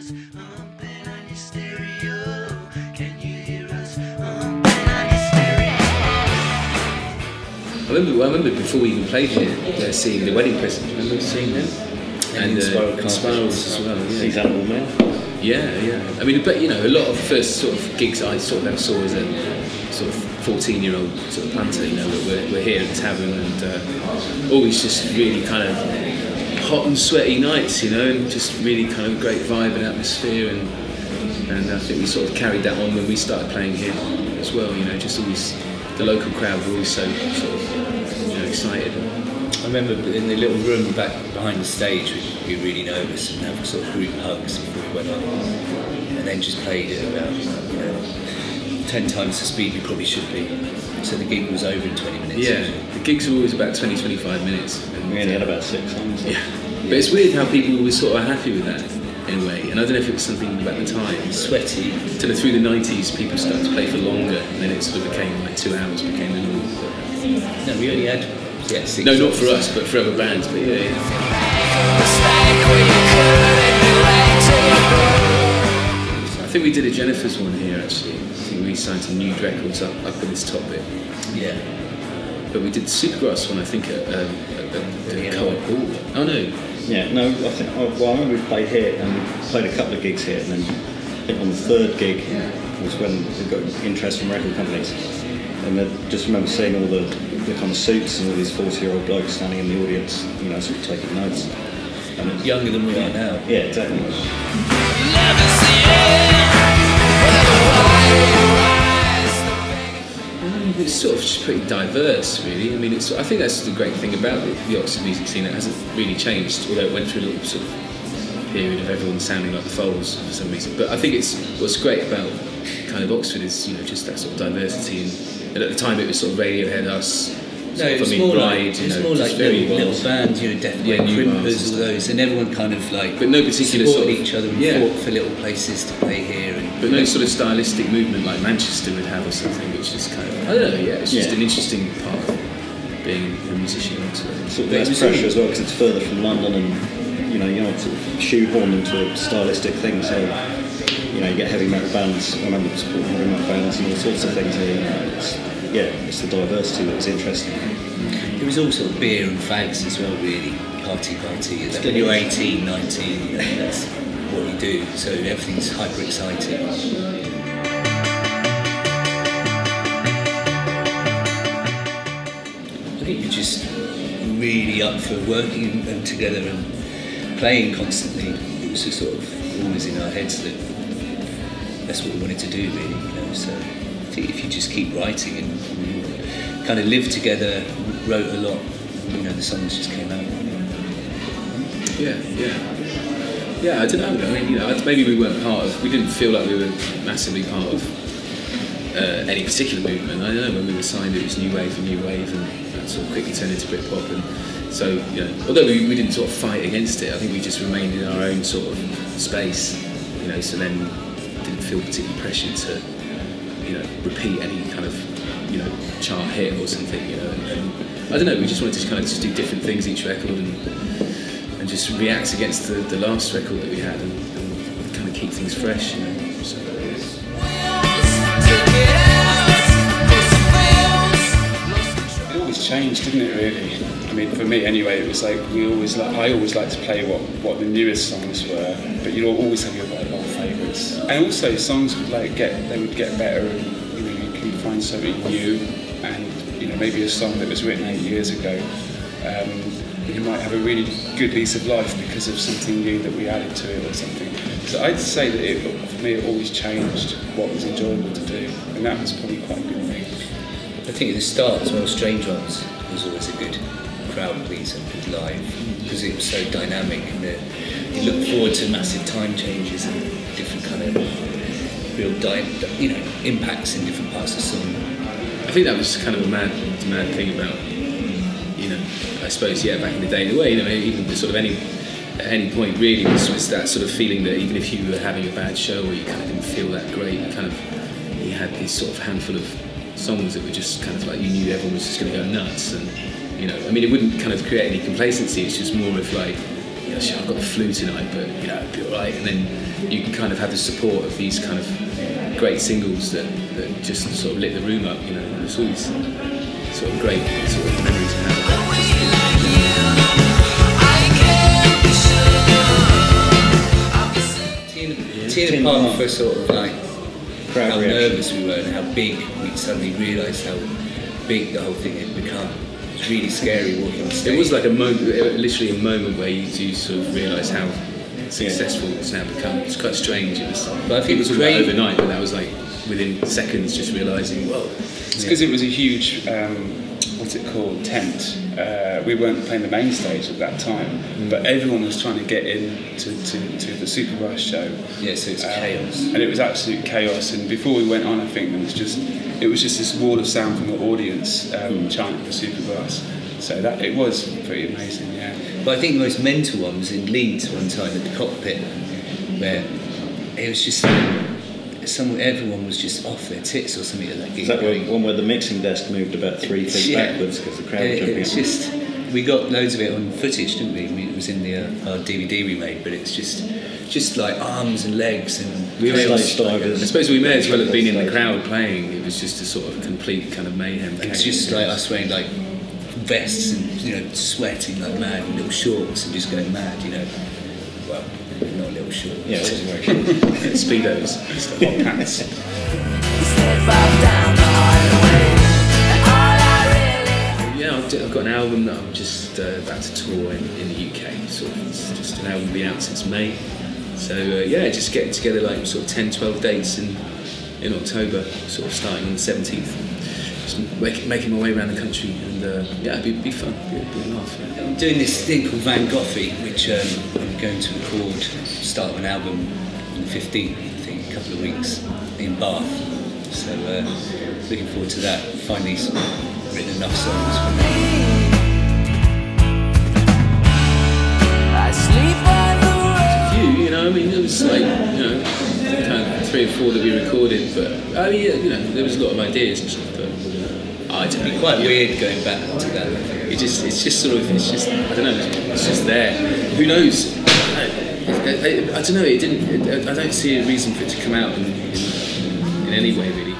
us humping on your stereo? Can you hear us humping on your stereo? I remember before we even played here, seeing The Wedding Present. Remember seeing them? And Spirals as well. Yeah. These Animal Men. Yeah. I mean, but you know, a lot of the first sort of gigs I sort of ever saw as a sort of 14-year-old sort of punter. You know, we're here at the tavern and always just really kind of hot and sweaty nights, you know, and just really kind of great vibe and atmosphere, and I think we sort of carried that on when we started playing here as well. You know, just always the local crowd were always so sort of, you know, excited. I remember in the little room back behind the stage, we'd be really nervous and have sort of group hugs before we went on, and then just played it about, you know, 10 times the speed we probably should be. So the gig was over in 20 minutes. Yeah, the gigs were always about 20-25 minutes. And we only had about 6 songs. Yeah. But it's weird how people were sort of happy with that in a way, and I don't know if it was something about the time. Sweaty. Sort of through the 90s, people started to play for longer, and then it sort of became like 2 hours became the norm. No, we only had 6 No, not songs. for us, but for other bands. But yeah. I think we did a Jennifer's one here actually. I think we signed some new records up in this top bit. Yeah. But we did the Supergrass one, I think, at the Co-op Hall. Oh no. Yeah, no, I think, I remember we played here and we played a couple of gigs here, and then I think on the third gig was when we got interest from record companies. And I just remember seeing all the kind of suits and all these 40-year-old blokes standing in the audience, you know, sort of taking notes. And Younger than we are now. yeah, exactly. It's sort of just pretty diverse, really. I mean, I think that's the great thing about the Oxford music scene. It hasn't really changed, although it went through a little sort of period of everyone sounding like the Foals for some reason. But I think what's great about kind of Oxford is, you know, just that sort of diversity. And at the time, it was sort of Radiohead, us. No, it was more like little bands, you know, definitely Crimpers, all those, and everyone kind of like but no particular supported sort of, each other and fought for little places to play here. And but no sort of stylistic movement like Manchester would have or something, which is kind of, I don't know, yeah, it's just an interesting part of being a musician. Sort of less pressure as well, because it's further from London, and you know, you're not sort of shoehorned into a stylistic thing. So you know, you get heavy metal bands. I remember supporting heavy metal bands and all sorts of things here. You know, it's the diversity that was interesting. There was also beer and fags as well, really. Party. When you're 18, 19, you know, that's what you do. So everything's hyper exciting. I think you're just really up for working and together and playing constantly. It was just sort of always in our heads that that's what we wanted to do, really. You know, so I think if you just keep writing and kind of lived together, wrote a lot, you know, the songs just came out. Yeah, I don't know. I mean, you know, maybe we didn't feel like we were massively part of any particular movement. I don't know, when we were signed, it was New Wave, and that sort of quickly turned into Britpop, and so, you know, although we didn't sort of fight against it, I think we just remained in our own sort of space, you know, so then didn't feel particularly pressured to, you know, repeat any kind of, you know, chart hit or something, you know, and I don't know, we just wanted to kind of just do different things each record and just react against the last record that we had and kind of keep things fresh, you know. So, It always changed, didn't it, really? I mean, for me anyway, it was like I always liked to play what the newest songs were, but you'd always have your old favourites. And also songs would get better, and you know, you can find something new, and you know, maybe a song that was written 8 years ago, you might have a really good lease of life because of something new that we added to it or something. So I'd say that for me it always changed what was enjoyable to do, and that was probably quite a good thing. I think at the start as well, Strange Ones was always a good crowd pleaser, good live, because it was so dynamic, and you look forward to massive time changes and different kind of real impacts in different parts of the song. I think that was kind of a mad thing about, you know, I suppose, back in the day, in a way, you know, even sort of at any point really was that sort of feeling that even if you were having a bad show or you kind of didn't feel that great, you had this sort of handful of songs that were just kind of like, you knew everyone was just going to go nuts, and you know, I mean, it wouldn't kind of create any complacency. It's just more of like, you know, sure, I've got the flu tonight, but you know, it'll be all right. And then you can kind of have the support of these kind of great singles that just sort of lit the room up. You know, it's all these sort of great sort of memories to have. Teeing apart for sort of like Crowd how reaction. nervous we were and how big we suddenly realised how big the whole thing had become. It was really scary walking on stage. It was like a moment, literally a moment where you do sort of realise how successful it's now become. It's quite strange. It was, But I think it was it's all great. overnight, but that was like within seconds, just realising, whoa. It's because it was a huge, what's it called, tent. We weren't playing the main stage at that time, but everyone was trying to get in to the Supergrass show. Yeah, so it's chaos. And it was absolute chaos. And before we went on, I think it was just this wall of sound from the audience chanting for Supergrass. So that it was pretty amazing, yeah. But I think the most mental one was in Leeds one time at the cockpit, where it was just everyone was just off their tits or something at that gig. Is that one where the mixing desk moved about 3 feet backwards because the crowd were jumping It's up? just, we got loads of it on footage, didn't we? It was in the our DVD we made, but it's just like arms and legs and We were chaos. stage divers. I suppose we may as well have been in the crowd playing. It was just a sort of complete kind of mayhem. It's just like us wearing like vests and, you know, sweating like mad in little shorts and just going mad, you know. Well, not little shorts. Yeah, it wasn't very good. Speedos, hot pants. Yeah, I've got an album that I'm just about to tour in the UK. Sort of, it's just an album been out since May. So yeah, just getting together like sort of 10, 12 dates in October, sort of starting on the 17th. Just making my way around the country, and yeah, it'd be fun. It'd be a laugh. Yeah. I'm doing this thing called Van Goghy, which I'm going to record, start of an album on the 15th, I think, a couple of weeks in Bath. So looking forward to that. Finally written enough songs for me. You know, I mean, it was like, you know, kind of 3 or 4 that we recorded, but I mean, yeah, you know, there was a lot of ideas and stuff, but I don't know. Quite weird going back to that. It's just sort of, it's just, I don't know, it's just there. Who knows? I don't know. It didn't. I don't see a reason for it to come out in any way, really.